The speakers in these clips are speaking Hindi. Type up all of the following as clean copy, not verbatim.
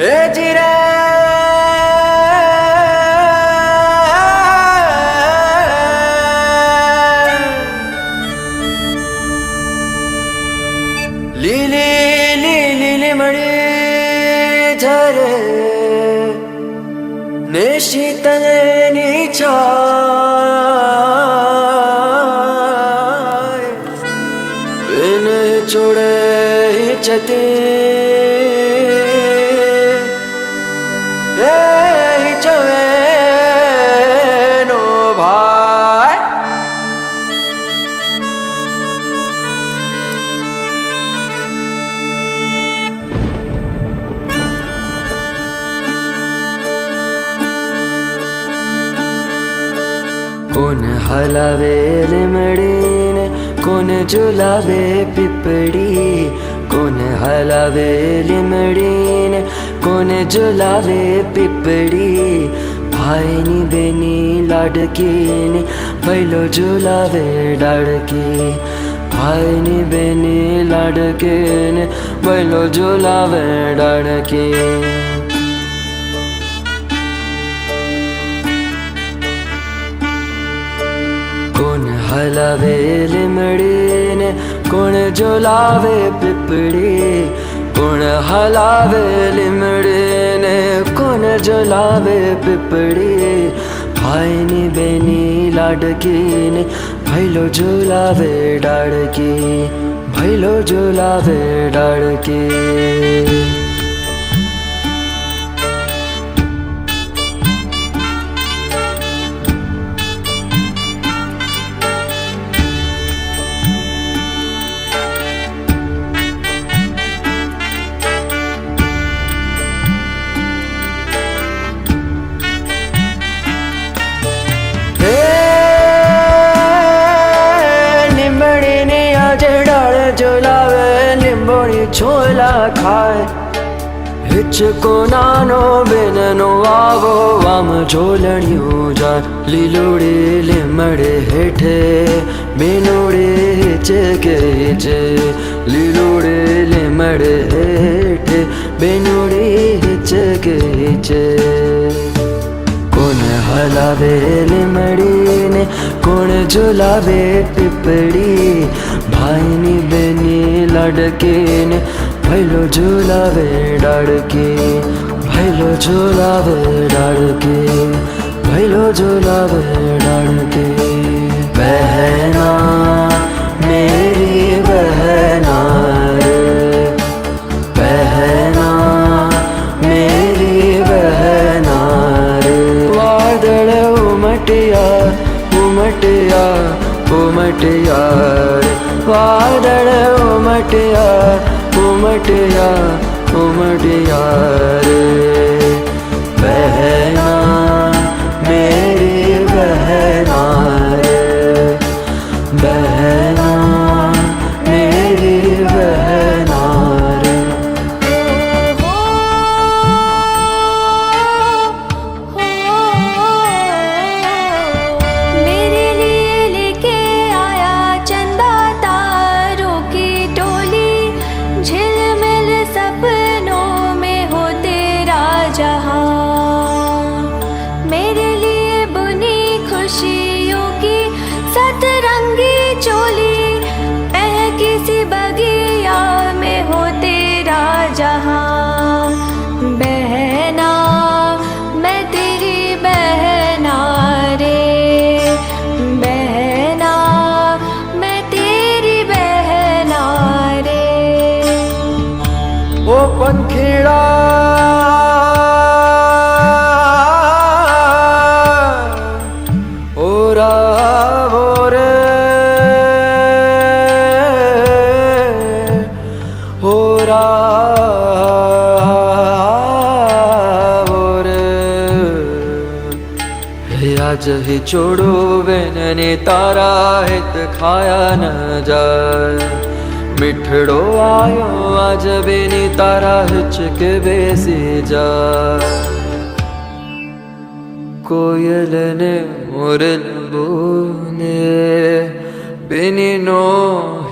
जिरे लीली लीली मणि झरे निशितले निचाय बिन छोड़े चते नो भाई कौन हलावे लिमड़ीन कौन झुलावे पिपड़ी कौन हलावे लिमड़ीन कौन झुलावे पिपड़ी भाई नी बेनी लाडकी ने भैलो झुलावे डाड़की भाई नी बेनी लाडकी ने भैलो झुलावे डाड़की कौन हलावे लिमड़ीन कौन झुलावे पिपड़ी कौन हलावे लिमड़ीन कौन झुलावे पिपड़ी भाई नी बेनी लाडकी ने भैलो झुलावे डाड़की भैलो झुलावे डाड़की झुलावे निम्बोड़ी छोला खाए हिचको नानो बिननो आवो वाम झोलणियों जा लीलोड़े लिमड़े हेठे बिनोड़े हिचके हिचे लीलोड़े लिमड़े हेठे बिनोड़े हिचके हिचे कौन हलावे लिमड़ीन कौन झुलावे पिपड़ी भाई नी बेनी लाडकी ने भैलो झुलावे डाड़की भैलो झुलावे डाड़की भैलो झुलावे डाड़की बहना मेरी बहना रे बहना मेरी बहना रे वादळ उमटिया उमटिया उमटिया वादळ उमटिया उमटिया उमटिया रे बहना मेरी बहना रे बहना मेरी बहना रे मेरे लिए लेके आया चंदा तारों की टोली झिलमिल सपनों में हो तेरा जहां मेरे लिए बुनी खुशियों की सतरंगी चोली किसी बगिया में हो तेरा जहां बहना मैं तेरी बहना रे बहना मैं तेरी बहना रे ओ पंखीड़ा ओ रावो रे ओ रावो रे आज ही छोड़ो बेनने तारा हित खाया न जाए मिठड़ो आयो आज बेनी तारा हिचके बेसी जा कोयल ने मोरल बोने बेनी नो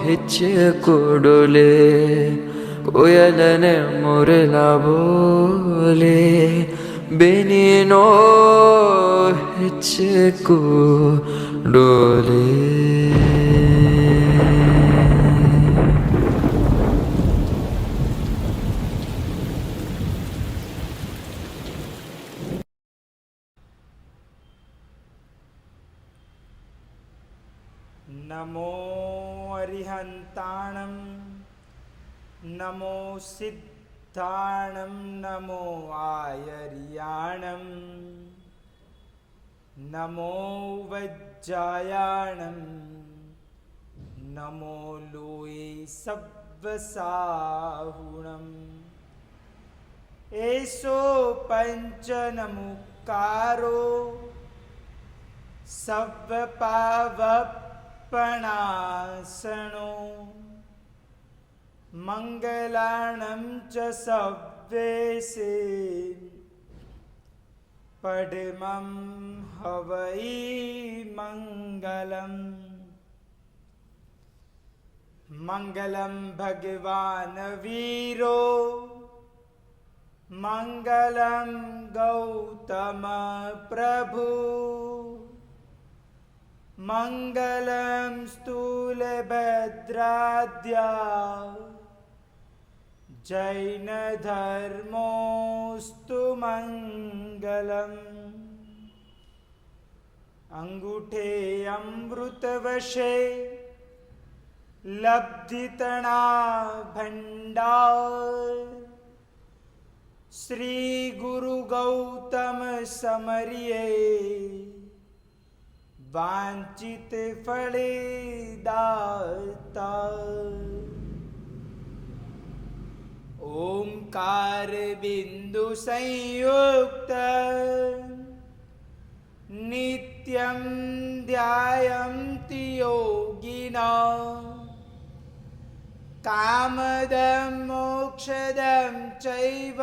हिचको डोले कोयल ने मुरला बोले बेनीनो हिचकू डोले। नमो अरिहंताणं नमो सिद्धाणं नमो आयर्याणं नमो वज्जायाणं नमो लोये सव्वसाहुणम्। एषो पंचनमुकारो सव्वपावपणासनो मंगलाणं च सव्वेसे पद्मं हवै मंगलम्। मंगलं भगवान् वीरो मंगलं गौतम प्रभु मंगलं स्थूलभद्राद्या जैन धर्मोस्तु मंगलम्। अंगूठे अमृतवशे लब्धितणा भंडार श्री गुरु गौतम समरिये वांछित फले दाता। ओंकार बिंदु संयुक्त नित्यं ध्यायन्ति योगिना कामदं मोक्षदं चैव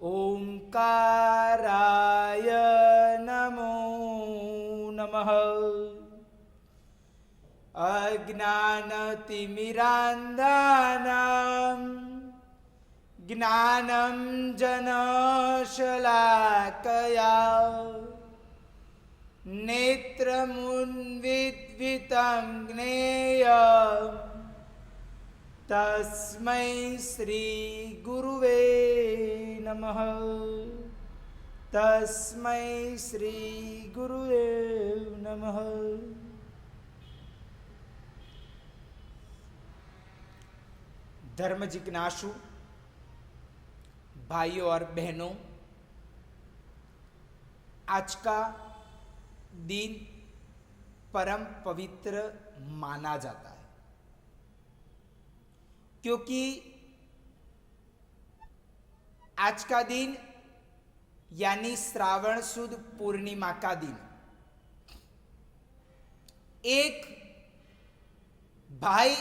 ओंकाराय नमो नमः। अज्ञानतिमिरान्धानां ज्ञानं जनशलाकया नेत्रमुन्मिलितं ज्ञेयं तस्मै श्री गुरुवे नमः। तस्मै श्री गुरुवे नमः। धर्म जिज्ञासु भाइयों और बहनों, आज का दिन परम पवित्र माना जाता है, क्योंकि आज का दिन यानी श्रावण सुद पूर्णिमा का दिन एक भाई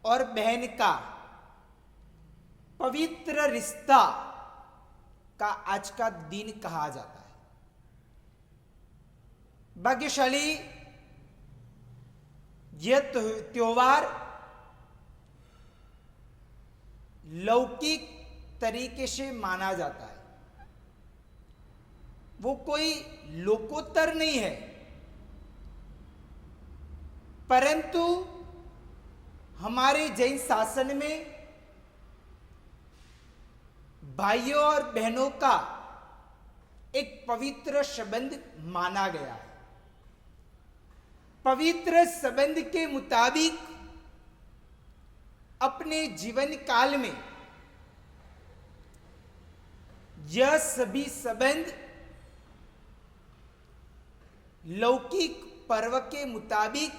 और बहन का पवित्र रिश्ता का आज का दिन कहा जाता है। भाग्यशाली यह त्योहार लौकिक तरीके से माना जाता है, वो कोई लोकोत्तर नहीं है, परंतु हमारे जैन शासन में भाइयों और बहनों का एक पवित्र संबंध माना गया है। पवित्र संबंध के मुताबिक अपने जीवन काल में यह सभी संबंध लौकिक पर्व के मुताबिक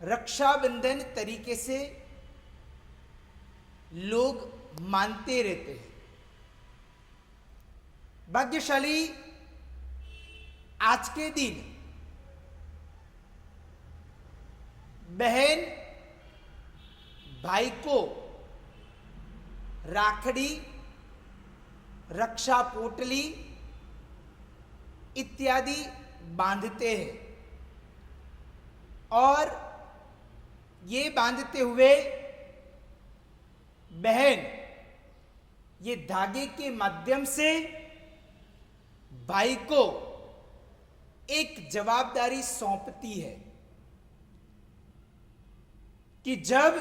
रक्षाबंधन तरीके से लोग मानते रहते हैं। भाग्यशाली आज के दिन बहन भाई को राखड़ी, रक्षा पोटली इत्यादि बांधते हैं और ये बांधते हुए बहन ये धागे के माध्यम से भाई को एक जवाबदारी सौंपती है कि जब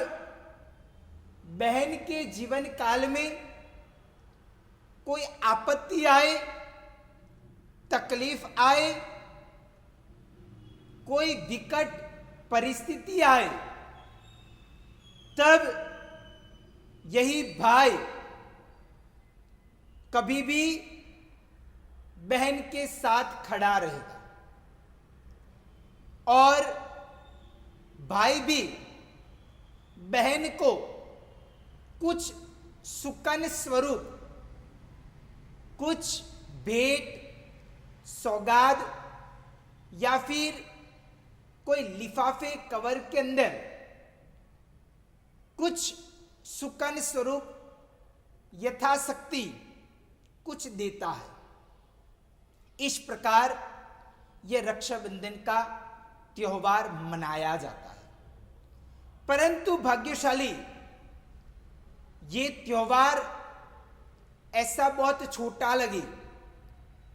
बहन के जीवन काल में कोई आपत्ति आए, तकलीफ आए, कोई विकट परिस्थिति आए, तब यही भाई कभी भी बहन के साथ खड़ा रहेगा और भाई भी बहन को कुछ सुकन स्वरूप, कुछ भेंट, सौगात या फिर कोई लिफाफे कवर के अंदर कुछ सुकन स्वरूप यथाशक्ति कुछ देता है। इस प्रकार यह रक्षाबंधन का त्योहार मनाया जाता है। परंतु भाग्यशाली ये त्योहार ऐसा बहुत छोटा लगे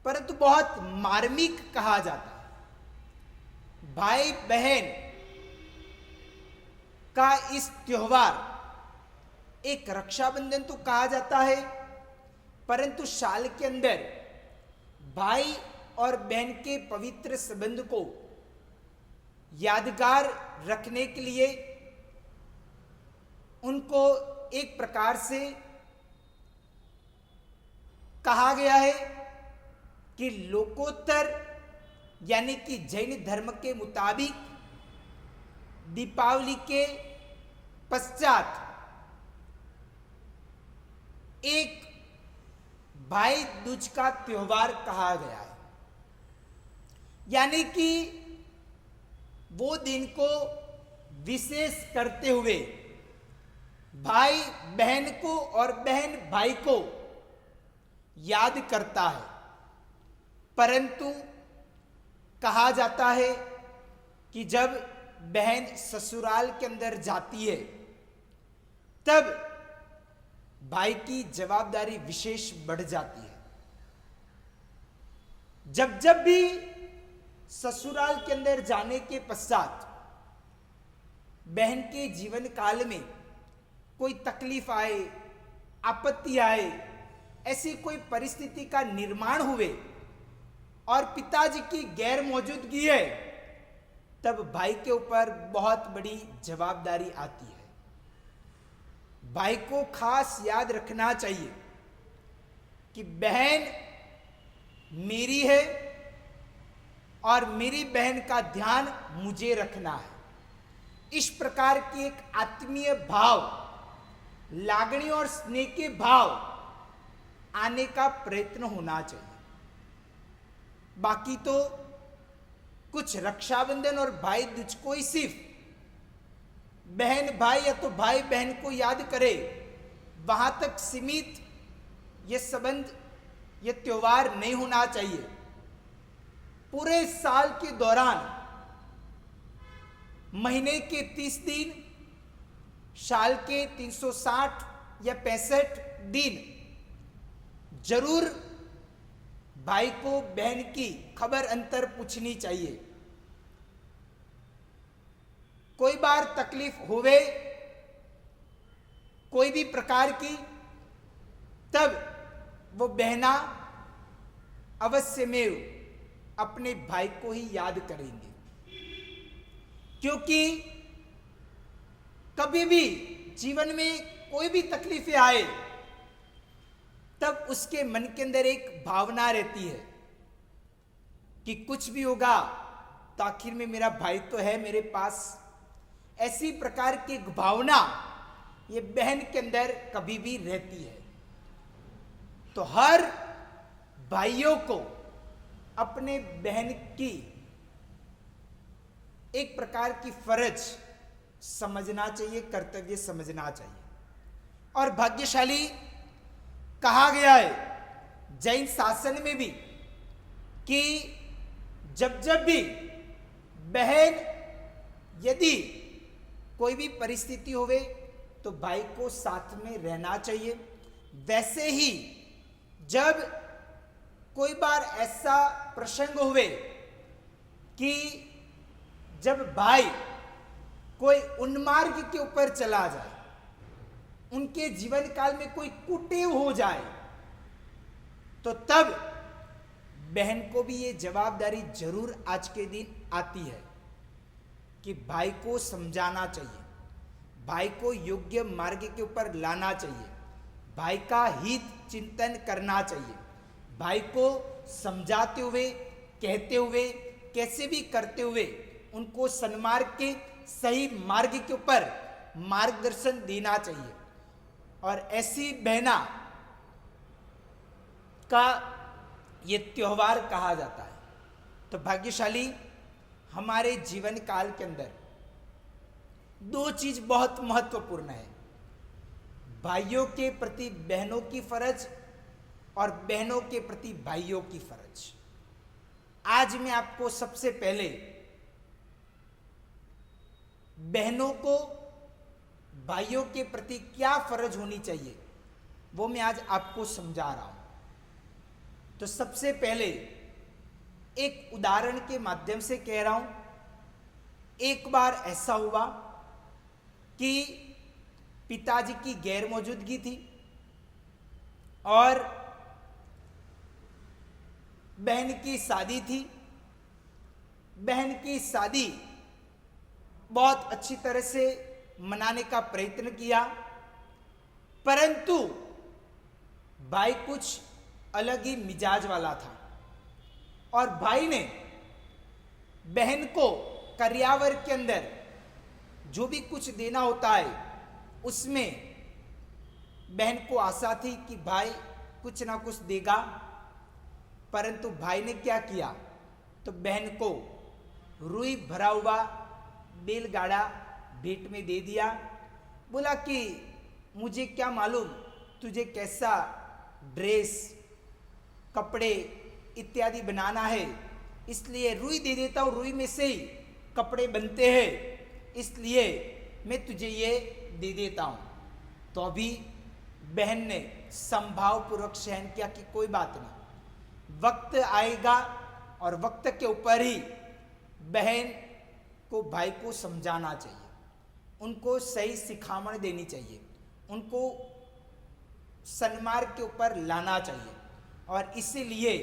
परंतु बहुत मार्मिक कहा जाता है। भाई बहन का इस त्योहार एक रक्षाबंधन तो कहा जाता है, परंतु साल के अंदर भाई और बहन के पवित्र संबंध को यादगार रखने के लिए उनको एक प्रकार से कहा गया है कि लोकोत्तर यानी कि जैन धर्म के मुताबिक दीपावली के पश्चात एक भाई दूज का त्योहार कहा गया है, यानी कि वो दिन को विशेष करते हुए भाई बहन को और बहन भाई को याद करता है। परंतु कहा जाता है कि जब बहन ससुराल के अंदर जाती है तब भाई की जवाबदारी विशेष बढ़ जाती है। जब जब भी ससुराल के अंदर जाने के पश्चात बहन के जीवन काल में कोई तकलीफ आए, आपत्ति आए, ऐसी कोई परिस्थिति का निर्माण हुए और पिताजी की गैर मौजूदगी है, तब भाई के ऊपर बहुत बड़ी जवाबदारी आती है। भाई को खास याद रखना चाहिए कि बहन मेरी है और मेरी बहन का ध्यान मुझे रखना है। इस प्रकार की एक आत्मीय भाव, लागणी और स्नेह के भाव आने का प्रयत्न होना चाहिए। बाकी तो कुछ रक्षाबंधन और भाई दूज को ही सिर्फ बहन भाई या तो भाई बहन को याद करे, वहां तक सीमित यह संबंध, यह त्योहार नहीं होना चाहिए। पूरे साल के दौरान महीने के 30 दिन, साल के 360 या 65 दिन जरूर भाई को बहन की खबर अंतर पूछनी चाहिए। कोई बार तकलीफ होवे कोई भी प्रकार की, तब वो बहना अवश्य में अपने भाई को ही याद करेंगे, क्योंकि कभी भी जीवन में कोई भी तकलीफें आए तब उसके मन के अंदर एक भावना रहती है कि कुछ भी होगा तो आखिर में मेरा भाई तो है मेरे पास। ऐसी प्रकार की एक भावना ये बहन के अंदर कभी भी रहती है। तो हर भाइयों को अपने बहन की एक प्रकार की फर्ज समझना चाहिए, कर्तव्य समझना चाहिए। और भाग्यशाली कहा गया है जैन शासन में भी कि जब जब भी बहन यदि कोई भी परिस्थिति होवे तो भाई को साथ में रहना चाहिए। वैसे ही जब कोई बार ऐसा प्रसंग हुए कि जब भाई कोई उन्मार्ग के ऊपर चला जाए, उनके जीवन काल में कोई कुटेव हो जाए, तो तब बहन को भी ये जवाबदारी जरूर आज के दिन आती है कि भाई को समझाना चाहिए, भाई को योग्य मार्ग के ऊपर लाना चाहिए, भाई का हित चिंतन करना चाहिए, भाई को समझाते हुए, कहते हुए, कैसे भी करते हुए उनको सन्मार्ग के सही मार्ग के ऊपर मार्गदर्शन देना चाहिए। और ऐसी बहना का ये त्योहार कहा जाता है। तो भाग्यशाली हमारे जीवन काल के अंदर दो चीज बहुत महत्वपूर्ण है, भाइयों के प्रति बहनों की फर्ज और बहनों के प्रति भाइयों की फर्ज। आज मैं आपको सबसे पहले बहनों को भाइयों के प्रति क्या फर्ज होनी चाहिए वो मैं आज आपको समझा रहा हूं। तो सबसे पहले एक उदाहरण के माध्यम से कह रहा हूं। एक बार ऐसा हुआ कि पिताजी की गैर मौजूदगी थी और बहन की शादी थी। बहन की शादी बहुत अच्छी तरह से मनाने का प्रयत्न किया, परंतु भाई कुछ अलग ही मिजाज वाला था और भाई ने बहन को कर्यावर के अंदर जो भी कुछ देना होता है उसमें बहन को आशा थी कि भाई कुछ ना कुछ देगा, परंतु भाई ने क्या किया, तो बहन को रुई भरा हुआ बैलगाड़ा भेंट में दे दिया। बोला कि मुझे क्या मालूम तुझे कैसा ड्रेस, कपड़े इत्यादि बनाना है, इसलिए रुई दे देता हूँ, रुई में से ही कपड़े बनते हैं, इसलिए मैं तुझे ये दे देता हूँ। तो अभी बहन ने संभाव पूर्वक सहन किया कि कोई बात नहीं, वक्त आएगा और वक्त के ऊपर ही बहन को भाई को समझाना चाहिए, उनको सही सिखामण देनी चाहिए, उनको सन्मार्ग के ऊपर लाना चाहिए। और इसीलिए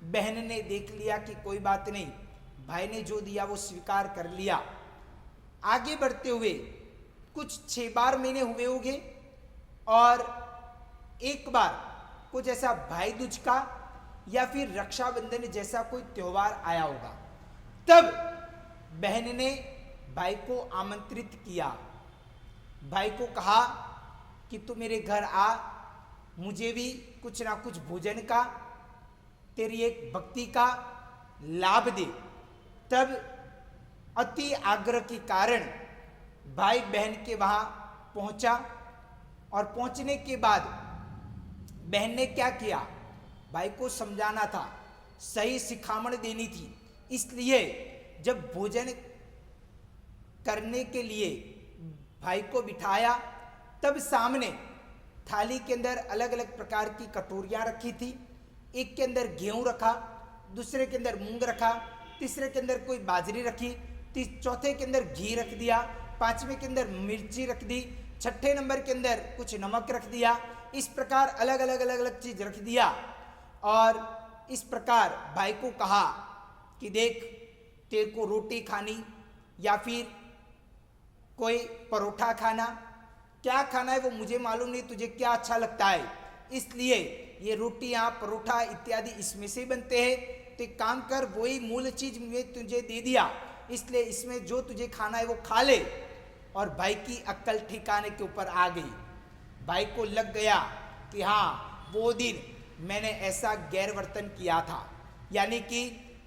बहन ने देख लिया कि कोई बात नहीं, भाई ने जो दिया वो स्वीकार कर लिया। आगे बढ़ते हुए कुछ 6 बार महीने हुए होंगे और एक बार कुछ ऐसा भाई दूज का या फिर रक्षाबंधन जैसा कोई त्योहार आया होगा, तब बहन ने भाई को आमंत्रित किया। भाई को कहा कि तू मेरे घर आ, मुझे भी कुछ ना कुछ भोजन का, तेरी एक भक्ति का लाभ दे। तब अति आग्रह के कारण भाई बहन के वहां पहुंचा और पहुंचने के बाद बहन ने क्या किया, भाई को समझाना था, सही सिखामण देनी थी, इसलिए जब भोजन करने के लिए भाई को बिठाया तब सामने थाली के अंदर अलग अलग प्रकार की कटोरियां रखी थी। एक के अंदर गेहूं रखा, दूसरे के अंदर मूंग रखा, तीसरे के अंदर कोई बाजरी रखी, चौथे के अंदर घी रख दिया, पांचवें के अंदर मिर्ची रख दी, छठे नंबर के अंदर कुछ नमक रख दिया। इस प्रकार अलग अलग चीज रख दिया और इस प्रकार भाई को कहा कि देख, तेरे को रोटी खानी या फिर कोई परोठा खाना, क्या खाना है वो मुझे मालूम नहीं, तुझे क्या अच्छा लगता है, इसलिए ये रोटियां परोठा इत्यादि इसमें से बनते हैं, तो एक काम कर, वही मूल चीज मैं तुझे दे दिया, इसलिए इसमें जो तुझे खाना है वो खा ले। और भाई की अक्ल ठिकाने के ऊपर आ गई। भाई को लग गया कि हाँ, वो दिन मैंने ऐसा गैर वर्तन किया था, यानी कि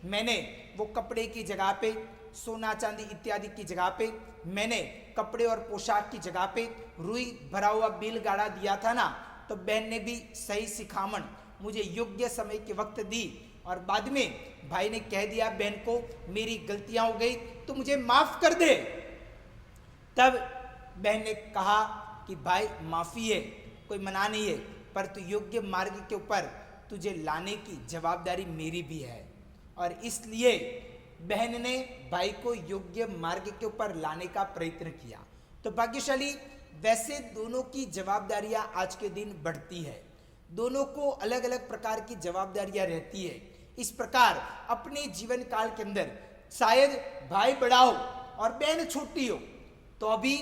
मैंने वो कपड़े की जगह पे, सोना चांदी इत्यादि की जगह पे, मैंने कपड़े और पोशाक की जगह पे रुई भरा हुआ बैलगाड़ा दिया था ना, तो बहन ने भी सही सिखामण मुझे योग्य समय के वक्त दी और बाद में भाई ने कह दिया बहन को, मेरी गलतियां हो गई तो मुझे माफ कर दे। तब बहन ने कहा कि भाई माफ़ी है, कोई मना नहीं है, पर तू योग्य मार्ग के ऊपर तुझे लाने की जवाबदारी मेरी भी है। और इसलिए बहन ने भाई को योग्य मार्ग के ऊपर लाने का प्रयत्न किया। तो भाग्यशाली, वैसे दोनों की जवाबदारियां आज के दिन बढ़ती है, दोनों को अलग अलग प्रकार की जवाबदारियां रहती है। इस प्रकार अपने जीवन काल के अंदर शायद भाई बड़ा हो और बहन छोटी हो, तो अभी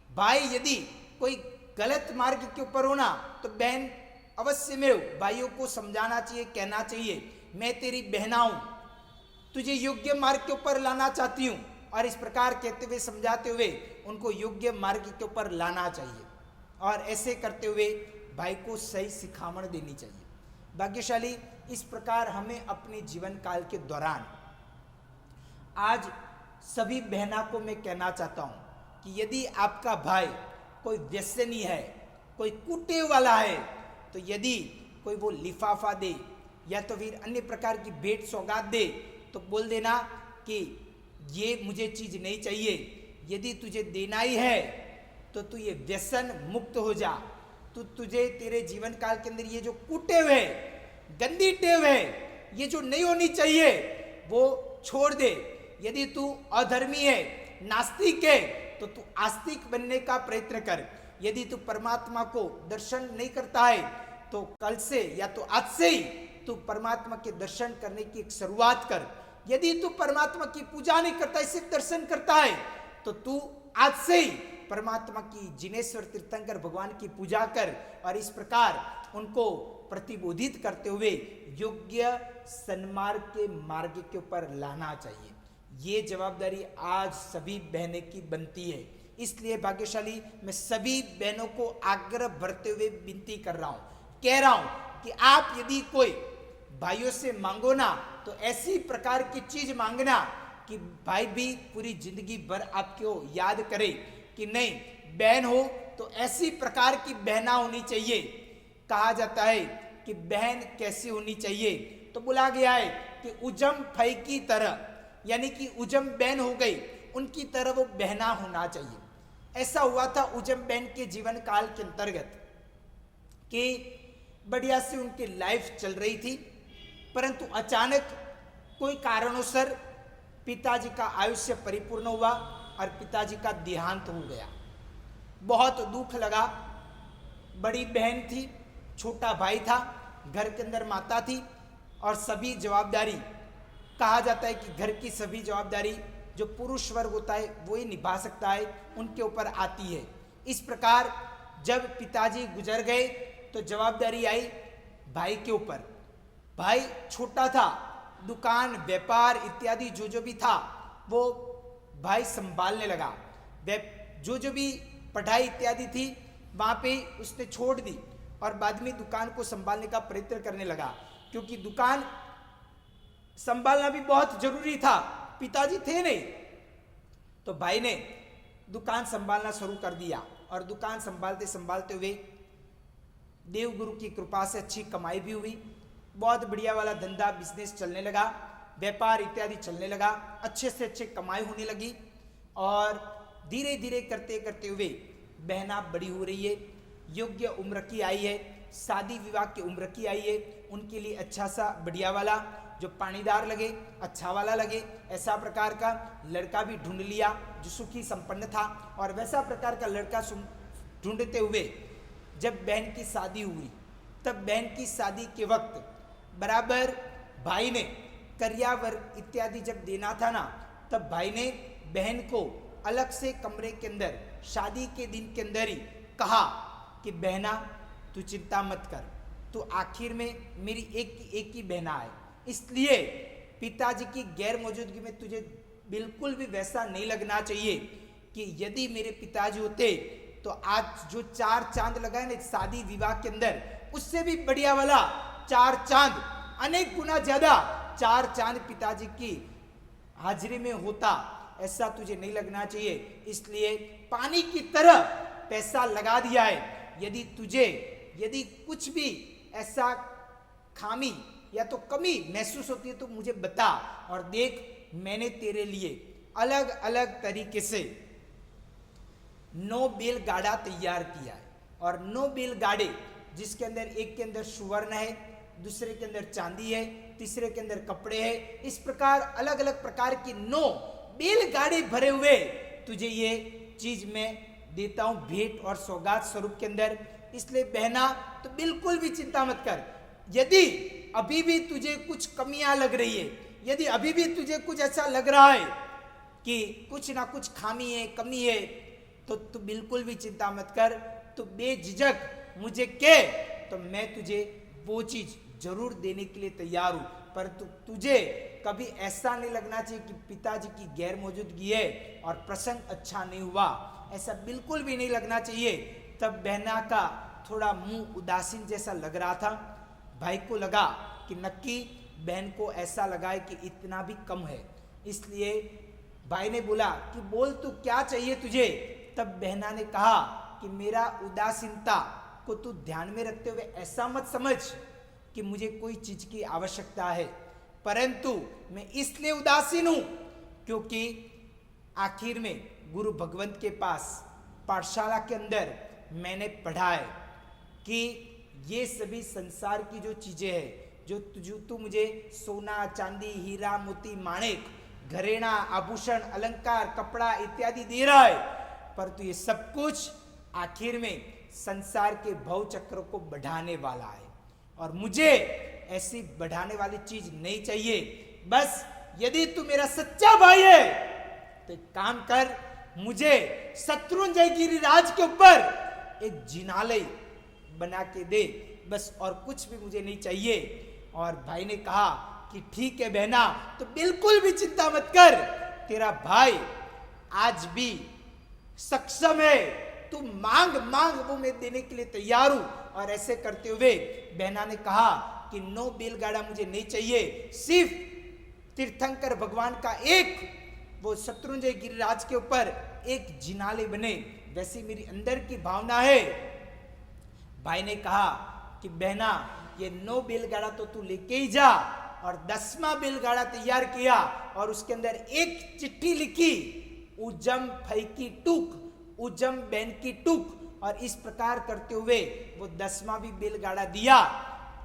भाई यदि कोई गलत मार्ग के ऊपर हो ना, तो बहन अवश्य में भाइयों को समझाना चाहिए, कहना चाहिए मैं तेरी बहना हूं, तुझे योग्य मार्ग के ऊपर लाना चाहती हूं। और इस प्रकार कहते हुए, समझाते हुए उनको योग्य मार्ग के ऊपर लाना चाहिए। और ऐसे करते हुए भाई को सही सिखावण देनी चाहिए। भाग्यशाली, इस प्रकार हमें अपने जीवन काल के दौरान आज सभी बहना को मैं कहना चाहता हूं कि यदि आपका भाई कोई व्यसनी है, कोई कूटे वाला है, तो यदि कोई वो लिफाफा दे या तो फिर अन्य प्रकार की भेंट सौगात दे, तो बोल देना कि ये मुझे चीज नहीं चाहिए, यदि तुझे देना ही है तो तू ये व्यसन मुक्त हो जा। तुझे तेरे जीवन काल के अंदर ये जो कूटे हुए गंदी टेव है, ये जो नहीं होनी चाहिए, वो छोड़ दे। यदि तू अधर्मी है, नास्तिक है, तो तू आस्तिक बनने का प्रयत्न कर। यदि तू परमात्मा को दर्शन नहीं करता है, तो कल से या तो आज से ही तू परमात्मा के दर्शन करने की एक शुरुआत कर। यदि तू परमात्मा की पूजा नहीं करता, सिर्फ दर्शन करता है, तो तू आज से ही परमात्मा की जिनेश्वर तीर्थंकर भगवान की पूजा कर। और इस प्रकार उनको प्रतिबोधित करते हुए योग्य सन्मार्ग के मार्ग के ऊपर लाना चाहिए। ये जवाबदारी आज सभी बहनें की बनती है। इसलिए भाग्यशाली, मैं सभी बहनों को आग्रह भरते हुए विनती कर रहा हूं, कह रहा हूं कि आप यदि कोई भाइयों से मांगो ना, तो ऐसी प्रकार की चीज मांगना कि भाई भी पूरी जिंदगी भर आपको याद करे कि नहीं, बहन हो तो ऐसी प्रकार की बहना होनी चाहिए। कहा जाता है कि बहन कैसी होनी चाहिए, तो बोला गया है कि उजम फई की तरह, यानी कि उजम बहन हो गई, उनकी तरह वो बहना होना चाहिए। ऐसा हुआ था उजम बहन के जीवन काल के अंतर्गत कि बढ़िया से उनकी लाइफ चल रही थी, परंतु अचानक कोई कारणों पिताजी का आयुष्य परिपूर्ण हुआ और पिताजी का देहांत हो गया। बहुत दुख लगा। बड़ी बहन थी, छोटा भाई था, घर के अंदर माता थी, और सभी जवाबदारी, कहा जाता है कि घर की सभी जवाबदारी जो पुरुष वर्ग होता है वो ही निभा सकता है, उनके ऊपर आती है। इस प्रकार जब पिताजी गुजर गए तो जवाबदारी आई भाई के ऊपर। भाई छोटा था, दुकान, व्यापार इत्यादि जो भी था वो भाई संभालने लगा। जो भी पढ़ाई इत्यादि थी वहाँ पे उसने छोड़ दी और बाद में दुकान को संभालने का प्रयत्न करने लगा, क्योंकि दुकान संभालना भी बहुत जरूरी था, पिताजी थे नहीं। तो भाई ने दुकान संभालना शुरू कर दिया और दुकान संभालते संभालते हुए देव गुरु की कृपा से अच्छी कमाई भी हुई, बहुत बढ़िया वाला धंधा बिजनेस चलने लगा, व्यापार इत्यादि चलने लगा, अच्छे से अच्छे कमाई होने लगी। और धीरे धीरे करते करते हुए बहना बड़ी हो रही है, योग्य उम्र की आई है, शादी विवाह की उम्र की आई है। उनके लिए अच्छा सा बढ़िया वाला जो पानीदार लगे, अच्छा वाला लगे, ऐसा प्रकार का लड़का भी ढूंढ लिया जो सुखी संपन्न था। और वैसा प्रकार का लड़का ढूंढते हुए जब बहन की शादी हुई, तब बहन की शादी के वक्त बराबर भाई ने करियावर इत्यादि जब देना था ना, तब भाई ने बहन को अलग से कमरे के अंदर शादी के दिन के अंदर ही कहा कि बहना तू चिंता मत कर, तो आखिर में मेरी एक ही बहना है, इसलिए पिताजी की गैर मौजूदगी में तुझे बिल्कुल भी वैसा नहीं लगना चाहिए कि यदि मेरे पिताजी होते तो आज जो 4 चांद लगाए ना शादी विवाह के अंदर, उससे भी बढ़िया वाला 4 चांद, अनेक गुना ज्यादा 4 चांद पिताजी की हाजिरी में होता, ऐसा तुझे नहीं लगना चाहिए। इसलिए पानी की तरह पैसा लगा दिया है। यदि कुछ भी ऐसा खामी या तो कमी महसूस होती है तो मुझे बता, और देख मैंने तेरे लिए अलग अलग तरीके से 9 बैलगाड़ा तैयार किया है, और 9 बैलगाड़े जिसके अंदर एक के अंदर सुवर्ण है, दूसरे के अंदर चांदी है, तीसरे के अंदर कपड़े है, इस प्रकार अलग अलग प्रकार की 9 बैलगाड़े भरे हुए तुझे ये चीज मैं देता हूं भेंट और सौगात स्वरूप के अंदर। इसलिए बहना तो बिल्कुल भी चिंता मत कर। यदि अभी भी तुझे कुछ कमियां लग रही है, यदि अभी भी तुझे कुछ ऐसा लग रहा है कि कुछ ना कुछ खामी है, कमी है, तो तू बिल्कुल भी चिंता मत कर। तू बेझिझक मुझे कह, तो मैं तुझे वो चीज जरूर देने के लिए तैयार हूं। पर तुझे कभी ऐसा नहीं लगना चाहिए कि पिताजी की गैर मौजूदगी है और प्रसंग अच्छा नहीं हुआ, ऐसा बिल्कुल भी नहीं लगना चाहिए। तब बहना का थोड़ा मुंह उदासीन जैसा लग रहा था। भाई को लगा कि नक्की बहन को ऐसा लगा है कि इतना भी कम है, इसलिए भाई ने बोला कि बोल तू क्या चाहिए तुझे। तब बहना ने कहा कि मेरा उदासीनता को तू ध्यान में रखते हुए ऐसा मत समझ कि मुझे कोई चीज की आवश्यकता है, परंतु मैं इसलिए उदासीन हूं क्योंकि आखिर में गुरु भगवंत के पास पाठशाला के अंदर मैंने पढ़ा है कि ये सभी संसार की जो चीजें हैं, जो तू मुझे सोना, चांदी, हीरा, मोती, माणिक, घरेणा, आभूषण, अलंकार, कपड़ा इत्यादि दे रहा है, परंतु ये सब कुछ आखिर में संसार के भव चक्र को बढ़ाने वाला है, और मुझे ऐसी बढ़ाने वाली चीज नहीं चाहिए। बस यदि तू मेरा सच्चा भाई है तो एक काम कर, मुझे शत्रुंजय गिरिराज के ऊपर एक जिनालय बना के दे, बस और कुछ भी मुझे नहीं चाहिए। और भाई ने कहा कि ठीक है बहना, तो बिल्कुल भी चिंता मत कर, तेरा भाई आज भी सक्षम है, तू मांग मांग वो मैं देने के लिए तैयार हूं। और ऐसे करते हुए बहना ने कहा कि 9 बैलगाड़ा मुझे नहीं चाहिए, सिर्फ तीर्थंकर भगवान का एक वो शत्रुंजय गिरिराज के ऊपर एक जिनालय बने, वैसी मेरी अंदर की भावना है। भाई ने कहा कि बहना ये 9 बैलगाड़ा तो तू लेके ही जा, और 10वां बैलगाड़ा तैयार किया और उसके अंदर एक चिट्ठी लिखी, उजम फई की टूक, उजम बहन की टूक, और इस प्रकार करते हुए वो 10वां भी बैलगाड़ा दिया।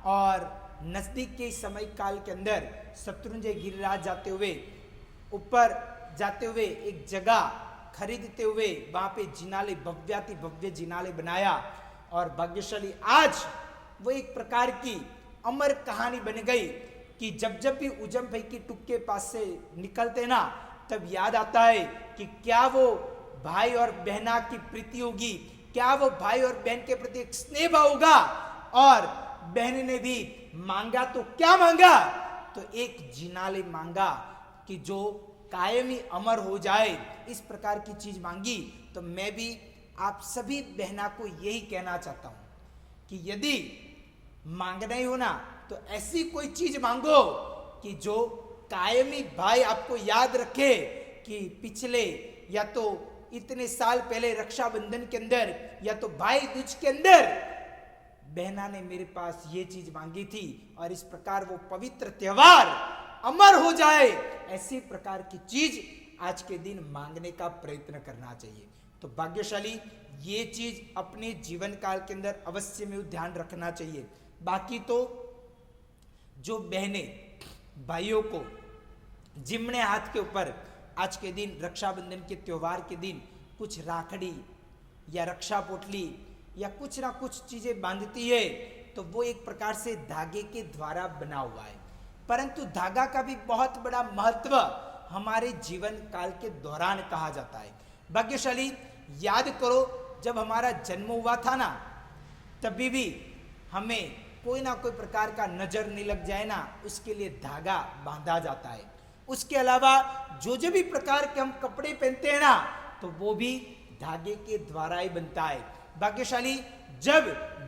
और नजदीक के समय काल के अंदर शत्रुंजय गिरिराज जाते हुए ऊपर जाते हुए एक जगह खरीदते हुए वहां पे जिनालय, भव्याति भव्य जिनालय बनाया। और भाग्यशाली आज वो एक प्रकार की अमर कहानी बन गई कि जब जब भी उजम भाई की टुक के पास से निकलते ना, तब याद आता है कि क्या वो भाई और बहना की प्रीति होगी, क्या वो भाई और बहन के प्रति एक स्नेह भाव होगा। और बहन ने भी मांगा तो क्या मांगा, तो एक जिनालय मांगा कि जो कायमी अमर हो जाए, इस प्रकार की चीज मांगी। तो मैं भी आप सभी बहना को यही कहना चाहता हूं कि यदि मांगना ही हो ना, तो ऐसी कोई चीज मांगो कि जो कायमी भाई आपको याद रखे कि पिछले या तो इतने साल पहले रक्षाबंधन के अंदर या तो भाई दूज के अंदर बहना ने मेरे पास ये चीज मांगी थी, और इस प्रकार वो पवित्र त्योहार अमर हो जाए, ऐसी प्रकार की चीज आज के दिन मांगने का प्रयत्न करना चाहिए। तो भाग्यशाली ये चीज अपने जीवन काल के अंदर अवश्य में ध्यान रखना चाहिए। बाकी तो जो बहनें भाइयों को जिम्मने हाथ के ऊपर आज के दिन रक्षाबंधन के त्योहार के दिन कुछ राखड़ी या रक्षा पोटली या कुछ ना कुछ चीजें बांधती है, तो वो एक प्रकार से धागे के द्वारा बना हुआ है, परंतु धागा का भी बहुत बड़ा महत्व हमारे जीवन काल के दौरान कहा जाता है। भाग्यशाली याद करो, जब हमारा जन्म हुआ था ना, तभी भी हमें कोई ना कोई प्रकार का नजर नहीं लग जाए ना, उसके लिए धागा बांधा जाता है। उसके अलावा जो भी प्रकार के हम कपड़े पहनते हैं ना, तो वो भी धागे के द्वारा ही बनता है। भाग्यशाली जब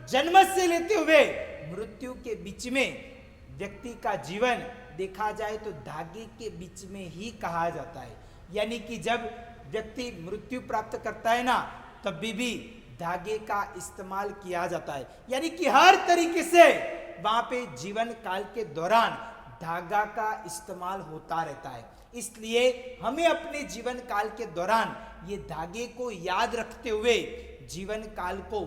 जन्म से लेते हुए मृत्यु के बीच में व्यक्ति का जीवन देखा जाए तो धागे के बीच में ही कहा जाता है, यानी कि जब व्यक्ति मृत्यु प्राप्त करता है ना, तभी भी धागे का इस्तेमाल किया जाता है, यानी कि हर तरीके से वहां पे जीवन काल के दौरान धागा का इस्तेमाल होता रहता है। इसलिए हमें अपने जीवन काल के दौरान ये धागे को याद रखते हुए जीवन काल को,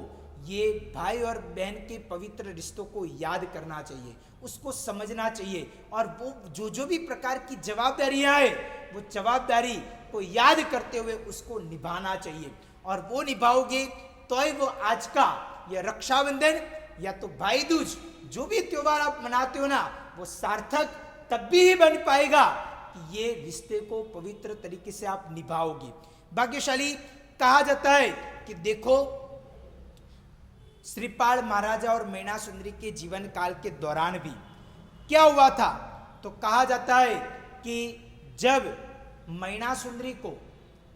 ये भाई और बहन के पवित्र रिश्तों को याद करना चाहिए, उसको समझना चाहिए, और वो जो भी प्रकार की जवाबदारियां है वो जवाबदारी को याद करते हुए उसको निभाना चाहिए। और वो निभाओगे तो ही वो आज का या रक्षाबंधन या तो भाई दूज, जो भी त्योहार आप मनाते हो ना, वो सार्थक तब भी ही बन पाएगा कि ये रिश्ते को पवित्र तरीके से आप निभाओगे। भाग्यशाली कहा जाता है कि देखो, श्रीपाल महाराजा और मैना सुंदरी के जीवन काल के दौरान भी क्या हुआ था, तो कहा जाता है कि जब मैना सुंदरी को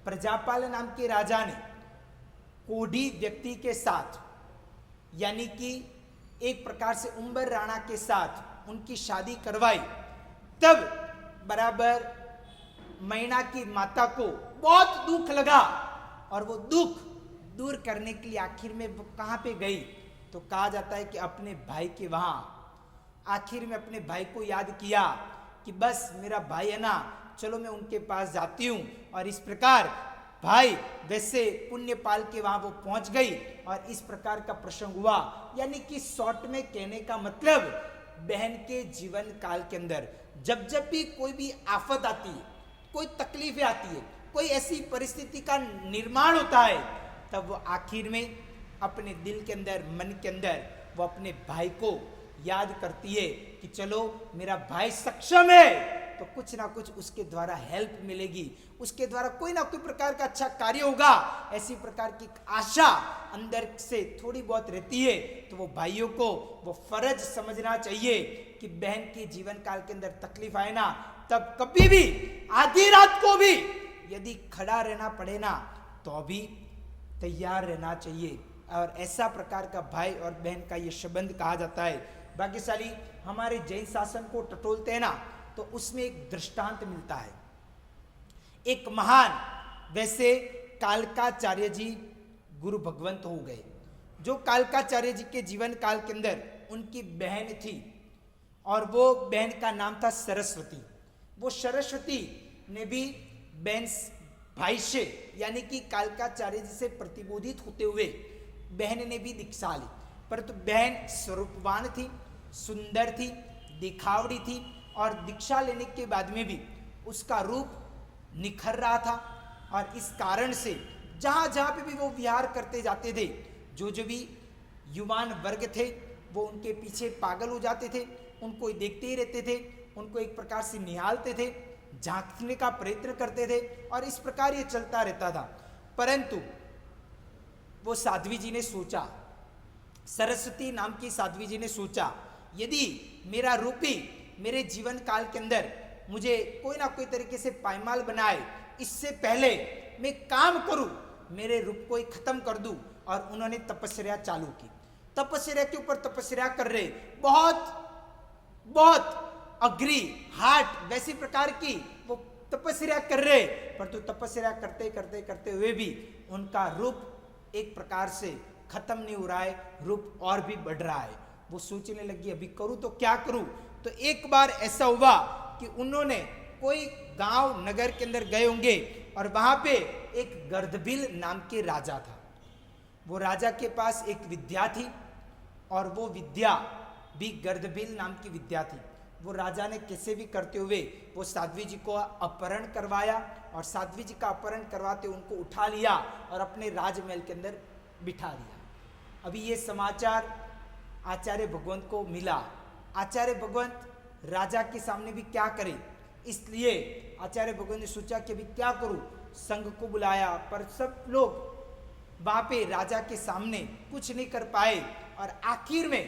प्रजापाल नाम के राजा ने कोढ़ी व्यक्ति के साथ, यानी कि एक प्रकार से उम्बर राणा के साथ उनकी शादी करवाई, तब बराबर मैना की माता को बहुत दुख लगा, और वो दुख दूर करने के लिए आखिर में वो कहाँ पे गई, तो कहा जाता है कि अपने भाई के वहां आखिर में अपने भाई को याद किया कि बस मेरा भाई है ना, चलो मैं उनके पास जाती हूँ। और इस प्रकार भाई वैसे पुण्यपाल के वहां वो पहुंच गई, और इस प्रकार का प्रसंग हुआ। यानी कि शॉर्ट में कहने का मतलब, बहन के जीवन काल के अंदर जब जब भी कोई भी आफत आती है, कोई तकलीफें आती है, कोई ऐसी परिस्थिति का निर्माण होता है, तब वो आखिर में अपने दिल के अंदर, मन के अंदर वो अपने भाई को याद करती है कि चलो मेरा भाई सक्षम है, तो कुछ ना कुछ उसके द्वारा हेल्प मिलेगी, उसके द्वारा कोई ना कोई प्रकार का अच्छा कार्य होगा, ऐसी प्रकार की आशा अंदर से थोड़ी बहुत रहती है। तो वो भाइयों को वो फर्ज समझना चाहिए कि बहन के जीवन काल के अंदर तकलीफ आए ना, तब कभी भी आधी रात को भी यदि खड़ा रहना पड़े ना, तो भी तैयार रहना चाहिए। और ऐसा प्रकार का भाई और बहन का ये संबंध कहा जाता है। भाग्यशाली हमारे जैन शासन को टटोलते हैं ना, तो उसमें एक दृष्टांत मिलता है। एक महान, वैसे कालकाचार्य जी गुरु भगवंत हो गए, जो कालकाचार्य जी के जीवन काल के अंदर उनकी बहन थी, और वो बहन का नाम था सरस्वती। वो सरस्वती ने भी बहन भाई से, यानी कि कालकाचार्य जी से प्रतिबोधित होते हुए बहन ने भी दीक्षा ली, परंतु बहन स्वरूपवान थी, सुंदर थी, दिखावड़ी थी, और दीक्षा लेने के बाद में भी उसका रूप निखर रहा था। और इस कारण से जहाँ जहाँ पे भी वो विहार करते जाते थे, जो भी युवान वर्ग थे वो उनके पीछे पागल हो जाते थे, उनको देखते ही रहते थे, उनको एक प्रकार से निहालते थे, झांकने का प्रयत्न करते थे, और इस प्रकार ये चलता रहता था। परंतु वो साध्वी जी ने सोचा, सरस्वती नाम की साध्वी जी ने सोचा, यदि मेरा रूप ही मेरे जीवन काल के अंदर मुझे कोई ना कोई तरीके से पायमाल बनाए, इससे पहले मैं काम करूं, मेरे रूप को ही खत्म कर दूं। और उन्होंने तपस्या चालू की। तपस्या के ऊपर तपस्या कर रहे, बहुत अग्री हार्ट वैसी प्रकार की वो तपस्या कर रहे, परंतु तपस्या करते करते करते हुए भी उनका रूप एक प्रकार से खत्म नहीं हो रहा है, रूप और भी बढ़ रहा है। वो सोचने लगी अभी करूं तो क्या करूं। तो एक बार ऐसा हुआ कि उन्होंने कोई गांव नगर के अंदर गए होंगे, और वहां पे एक गर्दभिल नाम के राजा था। वो राजा के पास एक विद्या थी, और वो विद्या भी गर्दभिल नाम की विद्या थी। वो राजा ने कैसे भी करते हुए वो साध्वी जी को अपहरण करवाया, और साध्वी जी का अपहरण करवाते उनको उठा लिया और अपने राजमहल के अंदर बिठा दिया। अभी ये समाचार आचार्य भगवंत को मिला। आचार्य भगवंत राजा के सामने भी क्या करे, इसलिए आचार्य भगवंत ने सोचा कि अभी क्या करूं। संघ को बुलाया, पर सब लोग वहां पे राजा के सामने कुछ नहीं कर पाए, और आखिर में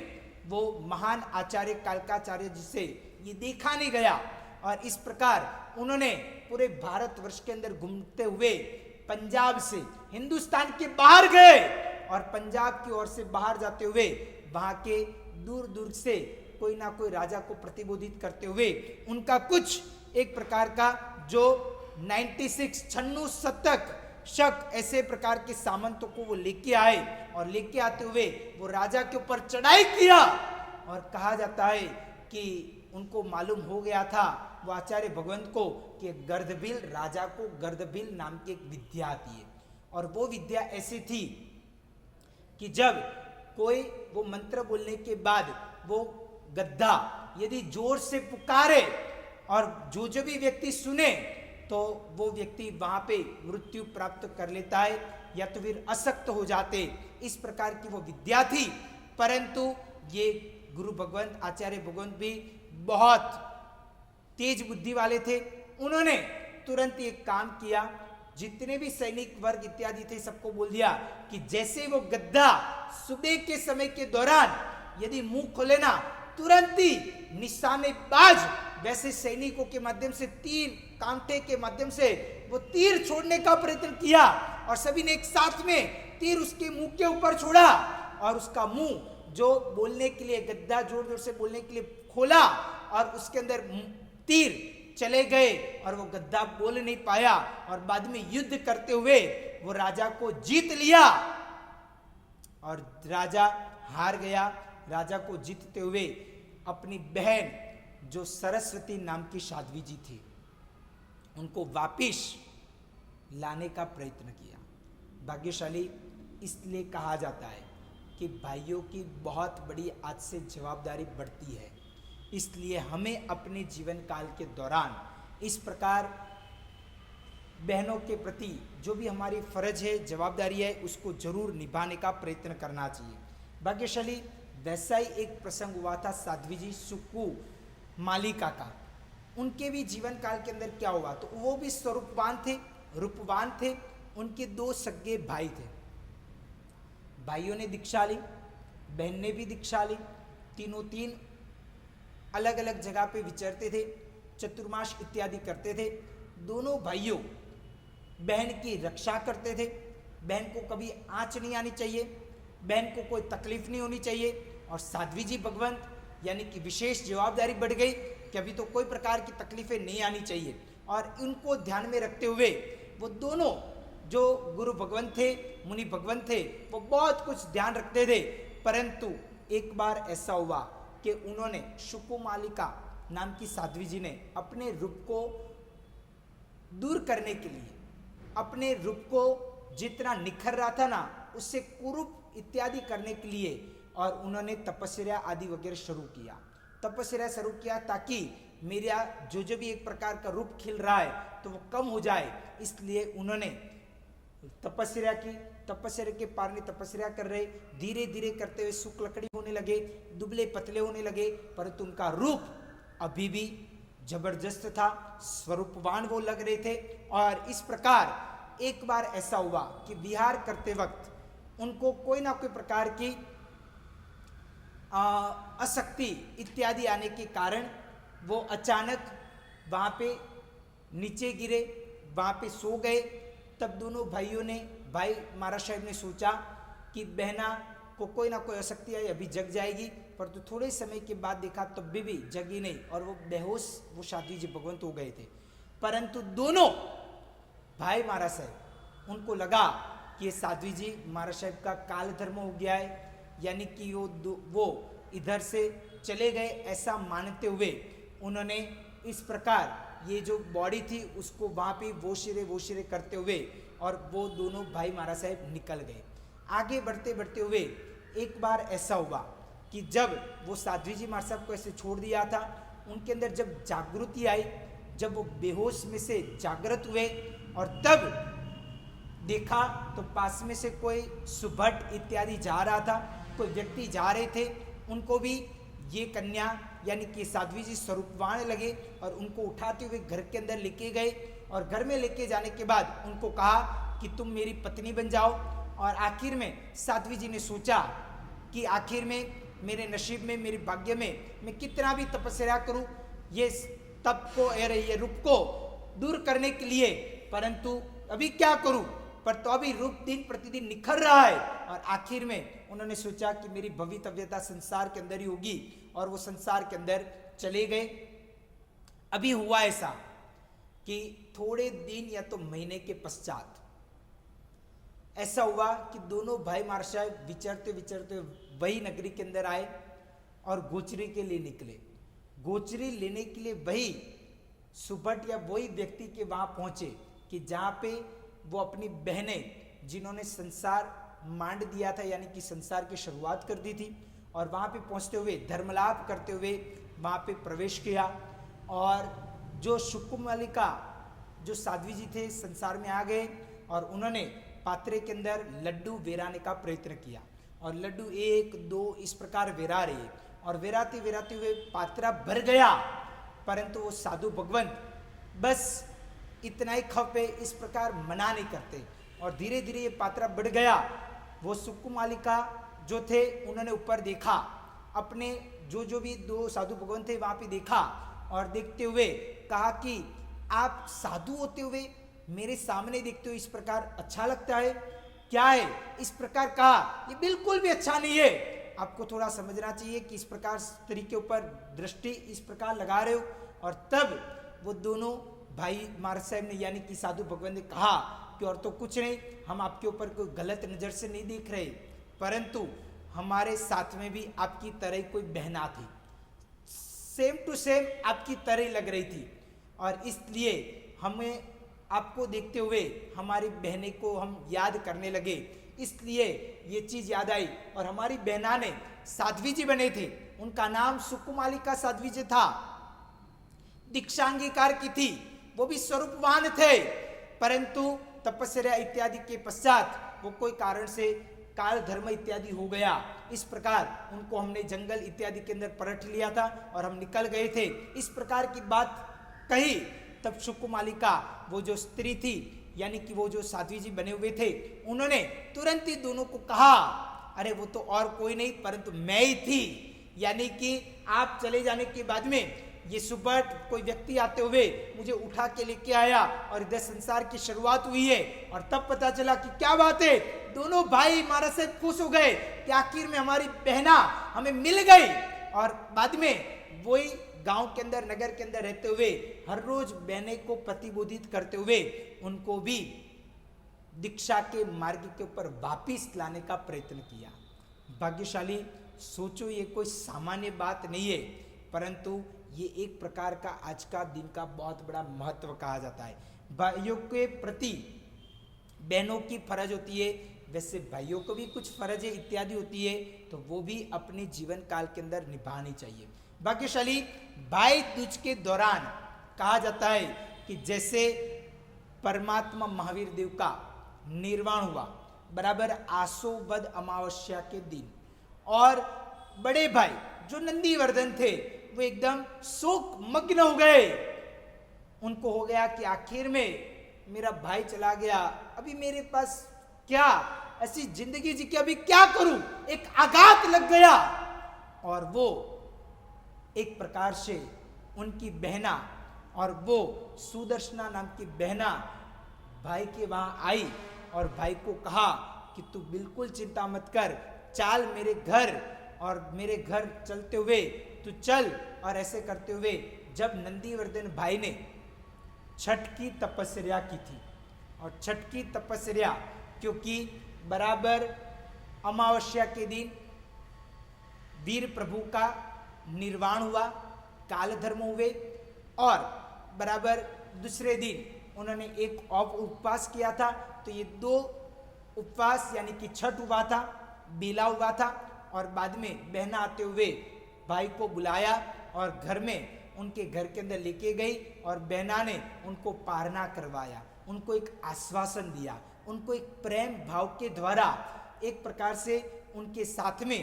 वो महान आचार्य कालकाचार्य जी से ये देखा नहीं गया, और इस प्रकार उन्होंने पूरे भारतवर्ष के अंदर घूमते हुए पंजाब से हिंदुस्तान के बाहर गए, और पंजाब की ओर से बाहर जाते हुए वहां के दूर दूर से कोई ना कोई राजा को प्रतिबोधित करते हुए उनका कुछ एक प्रकार का जो 96 शतक शक ऐसे प्रकार के सामंतों को वो लेके आए, और लेके आते हुए वो राजा के ऊपर चढ़ाई किया। और कहा जाता है कि उनको मालूम हो गया था वो आचार्य भगवंत को कि गर्दभील राजा को गर्दभील नाम की एक विद्या आती है, और वो विद्या ऐसी थी कि जब कोई वो मंत्र बोलने के बाद वो गद्दा यदि जोर से पुकारे और जो भी व्यक्ति सुने तो वो व्यक्ति वहां पे मृत्यु प्राप्त कर लेता है या तो फिर असक्त हो जाते। इस प्रकार की वो विद्या थी। परंतु ये गुरु भगवंत आचार्य भगवंत भी बहुत तेज बुद्धि वाले थे। उन्होंने तुरंत एक काम किया, जितने भी सैनिक वर्ग इत्यादि थे सबको बोल दिया कि जैसे वो गद्दा सुबह के समय के दौरान यदि मुंह खोले ना तुरंत ही निशानेबाज वैसे सैनिकों के माध्यम से तीर कांटे के माध्यम से वो तीर छोड़ने का प्रयत्न किया, और सभी ने एक साथ में तीर उसके मुंह के ऊपर छोड़ा और उसका मुंह जो बोलने के लिए गद्दा जोर जोर से बोलने के लिए खोला और उसके अंदर तीर चले गए और वो गद्दा बोल नहीं पाया, और बाद में युद्ध करते हुए वो राजा को जीत लिया और राजा हार गया। राजा को जीतते हुए अपनी बहन जो सरस्वती नाम की साध्वी जी थी उनको वापिस लाने का प्रयत्न किया। भाग्यशाली इसलिए कहा जाता है कि भाइयों की बहुत बड़ी आज से जवाबदारी बढ़ती है, इसलिए हमें अपने जीवन काल के दौरान इस प्रकार बहनों के प्रति जो भी हमारी फर्ज है जवाबदारी है उसको जरूर निभाने का प्रयत्न करना चाहिए। भाग्यशाली वैसा ही एक प्रसंग हुआ था साध्वी जी सुक्कू मालिका का। उनके भी जीवन काल के अंदर क्या हुआ, तो वो भी स्वरूपवान थे, रूपवान थे। उनके दो सगे भाई थे। भाइयों ने दीक्षा ली, बहन ने भी दीक्षा ली। तीनों तीन अलग अलग जगह पे विचरते थे, चतुर्मास इत्यादि करते थे। दोनों भाइयों बहन की रक्षा करते थे। बहन को कभी आंच नहीं आनी चाहिए, बहन को कोई तकलीफ नहीं होनी चाहिए। और साध्वी जी भगवंत यानी कि विशेष जवाबदारी बढ़ गई कि अभी तो कोई प्रकार की तकलीफें नहीं आनी चाहिए, और इनको ध्यान में रखते हुए वो दोनों जो गुरु भगवंत थे, मुनि भगवंत थे, वो बहुत कुछ ध्यान रखते थे। परंतु एक बार ऐसा हुआ कि उन्होंने सुकुमालिका नाम की साध्वी जी ने अपने रूप को दूर करने के लिए, अपने रूप को जितना निखर रहा था ना उससे कुरूप इत्यादि करने के लिए, और उन्होंने तपस्या आदि वगैरह शुरू किया। तपस्या शुरू किया ताकि मेरा जो भी एक प्रकार का रूप खिल रहा है तो वो कम हो जाए। इसलिए उन्होंने तपस्या की। तपस्या के पारने तपस्या कर रहे, धीरे धीरे करते हुए सुख लकड़ी होने लगे, दुबले पतले होने लगे, परंतु उनका रूप अभी भी जबरदस्त था, स्वरूपवान वो लग रहे थे। और इस प्रकार एक बार ऐसा हुआ कि विहार करते वक्त उनको कोई ना कोई प्रकार की अशक्ति इत्यादि आने के कारण वो अचानक वहाँ पे नीचे गिरे, वहाँ पे सो गए। तब दोनों भाइयों ने, भाई महाराज साहब ने सोचा कि बहना को कोई ना कोई अशक्ति आई, अभी जग जाएगी, परंतु थोड़े समय के बाद देखा तब भी जगी नहीं और वो बेहोश वो साध्वी जी भगवंत हो गए थे। परंतु दोनों भाई महाराज साहब उनको लगा कि ये साध्वी जी महाराज साहब का काल धर्म हो गया है, यानी कि वो इधर से चले गए, ऐसा मानते हुए उन्होंने इस प्रकार ये जो बॉडी थी उसको वहाँ पे वो शिरे करते हुए और वो दोनों भाई महाराज साहब निकल गए। आगे बढ़ते बढ़ते हुए एक बार ऐसा हुआ कि जब वो साध्वी जी महाराज साहब को ऐसे छोड़ दिया था, उनके अंदर जब जागृति आई, जब वो बेहोश में से जागृत हुए और तब देखा तो पास में से कोई सुभट इत्यादि जा रहा था, कोई व्यक्ति जा रहे थे। उनको भी ये कन्या यानी कि साध्वी जी स्वरूपवान लगे और उनको उठाते हुए घर के अंदर लेके गए, और घर में लेके जाने के बाद उनको कहा कि तुम मेरी पत्नी बन जाओ। और आखिर में साध्वी जी ने सोचा कि आखिर में मेरे नसीब में, मेरे भाग्य में मैं कितना भी तपस्या करूं ये तप को, ये रूप को दूर करने के लिए, परंतु अभी क्या करूं, पर तो अभी रूप दिन प्रतिदिन निखर रहा है। और आखिर में उन्होंने सोचा कि मेरी भवितव्यता संसार के अंदर ही होगी, और वो संसार के अंदर चले गए। अभी हुआ ऐसा कि थोड़े दिन या तो महीने के पश्चात ऐसा हुआ कि दोनों भाई महाराज साहब विचरते विचरते वही नगरी के अंदर आए और गोचरी के लिए निकले। गोचरी लेने के लिए वही सुभट या वही व्यक्ति के वहां पहुंचे कि जहां पे वो अपनी बहनें जिन्होंने संसार मांड दिया था, यानी कि संसार की शुरुआत कर दी थी, और वहां पे पहुंचते हुए धर्मलाप करते हुए वहां पे प्रवेश किया। और जो सुकुमालिका जो साध्वी जी थे संसार में आ गए और उन्होंने पात्रे के अंदर लड्डू वेराने का प्रयत्न किया, और लड्डू 1 2 इस प्रकार वेरा रहे, और वेराते वेराते हुए पात्रा भर गया, परंतु वो साधु भगवंत बस इतना ही खपे इस प्रकार मना नहीं करते, और धीरे धीरे ये पात्रा बढ़ गया। वो सुकुमालिका जो थे उन्होंने ऊपर देखा, अपने जो भी 2 साधु भगवंत थे वहां पे देखा, और देखते हुए कहा कि आप साधु होते हुए मेरे सामने देखते हो इस प्रकार अच्छा लगता है क्या है? इस प्रकार कहा, ये बिल्कुल भी अच्छा नहीं है, आपको थोड़ा समझना चाहिए कि इस प्रकार स्त्री के ऊपर दृष्टि इस प्रकार लगा रहे हो। और तब वो दोनों भाई महाराज साहब ने यानी कि साधु भगवान ने कहा कि और तो कुछ नहीं, हम आपके ऊपर कोई गलत नजर से नहीं देख रहे, परंतु हमारे साथ में भी आपकी तरह कोई बहना थी, सेम टू सेम आपकी तरह लग रही थी, और इसलिए हमें आपको देखते हुए हमारी बहने को हम याद करने लगे, इसलिए ये चीज याद आई। और हमारी बहना ने साध्वी जी बने थे, उनका नाम सुकुमालिका साध्वी जी था, दीक्षांगीकार की थी, वो भी स्वरूपवान थे, परंतु तपस्या इत्यादि के पश्चात वो कोई कारण से काल धर्म इत्यादि हो गया। इस प्रकार उनको हमने जंगल इत्यादि के अंदर परख लिया था और हम निकल गए थे, इस प्रकार की बात कही। तब सुकुमालिका वो जो स्त्री थी यानी कि वो जो साध्वी जी बने हुए थे, उन्होंने तुरंत ही दोनों को कहा, अरे वो तो और कोई नहीं परंतु मैं ही थी, यानी कि आप चले जाने के बाद में ये सुबह कोई व्यक्ति आते हुए मुझे उठा के लेके आया और इधर संसार की शुरुआत हुई है। और तब पता चला कि क्या बात है, दोनों भाई महाराज से खुश हो गए कि आखिर में हमारी बहना हमें मिल गई। और बाद में वही गांव के अंदर नगर के अंदर रहते हुए हर रोज बहने को प्रतिबोधित करते हुए उनको भी दीक्षा के मार्ग के ऊपर वापिस लाने का प्रयत्न किया। भाग्यशाली, सोचो ये कोई सामान्य बात नहीं है, परंतु ये एक प्रकार का आज का दिन का बहुत बड़ा महत्व कहा जाता है। भाइयों के प्रति बहनों की फर्ज होती है, वैसे भाइयों को भी कुछ फर्ज इत्यादि होती है, तो वो भी अपने जीवन काल के अंदर निभानी चाहिए। भाग्यशाली, भाई दूज के दौरान कहा जाता है कि जैसे परमात्मा महावीर देव का निर्वाण हुआ बराबर आसो वद अमावस्या के दिन, और बड़े भाई जो नंदीवर्धन थे वो एकदम शोक मग्न हो गए। उनको हो गया कि आखिर में मेरा भाई चला गया, अभी मेरे पास क्या ऐसी जिंदगी जी की, अभी क्या करूं, एक आघात लग गया। और वो एक प्रकार से उनकी बहना, और वो सुदर्शना नाम की बहना भाई के वहां आई और भाई को कहा कि तू बिल्कुल चिंता मत कर, चाल मेरे घर, और मेरे घर चलते हुए तू चल। और ऐसे करते हुए जब नंदीवर्धन भाई ने छठ की तपस्या की थी, और छठ की तपस्या क्योंकि बराबर अमावस्या के दिन वीर प्रभु का निर्वाण हुआ, काल धर्म हुए, और बराबर दूसरे दिन उन्होंने एक उपवास किया था, तो ये 2 उपवास यानी कि छठ हुआ था, बेला हुआ था। और बाद में बहना आते हुए भाई को बुलाया और घर में उनके घर के अंदर लेके गई, और बहना ने उनको पारना करवाया, उनको एक आश्वासन दिया, उनको एक प्रेम भाव के द्वारा एक प्रकार से उनके साथ में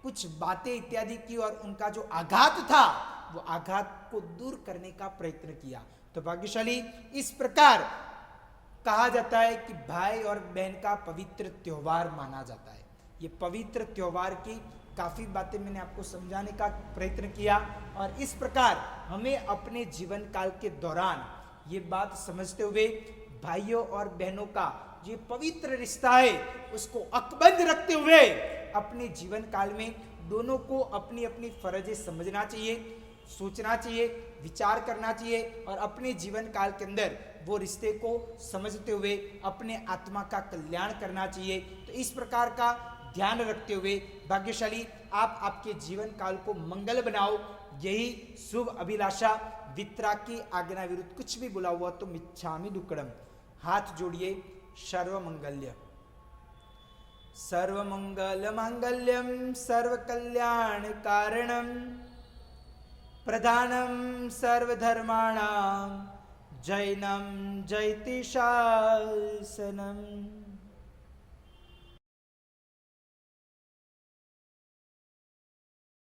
कुछ बातें इत्यादि की, और उनका जो आघात था वो आघात को दूर करने का प्रयत्न किया। तो भाग्यशाली, इस प्रकार कहा जाता है कि भाई और बहन का पवित्र त्योहार माना जाता है। ये पवित्र त्योहार की काफी बातें मैंने आपको समझाने का प्रयत्न किया, और इस प्रकार हमें अपने जीवन काल के दौरान ये बात समझते हुए भाइयों और बहनों का ये पवित्र रिश्ता है उसको अकबंध रखते हुए अपने जीवन काल में दोनों को अपनी अपनी फर्जें समझना चाहिए, सोचना चाहिए, विचार करना चाहिए, और अपने जीवन काल के अंदर वो रिश्ते को समझते हुए अपने आत्मा का कल्याण करना चाहिए। तो इस प्रकार का ध्यान रखते हुए भाग्यशाली आप आपके जीवन काल को मंगल बनाओ, यही शुभ अभिलाषा। वितरा की आज्ञा विरुद्ध कुछ भी बुला हुआ तो मिच्छामि दुक्कडम। हाथ जोड़िए, सर्वमंगल्य सर्वमंगल मांगल्यम सर्व कल्याण कारणम प्रधानम सर्वधर्माणाम जैनम जयति शासनम।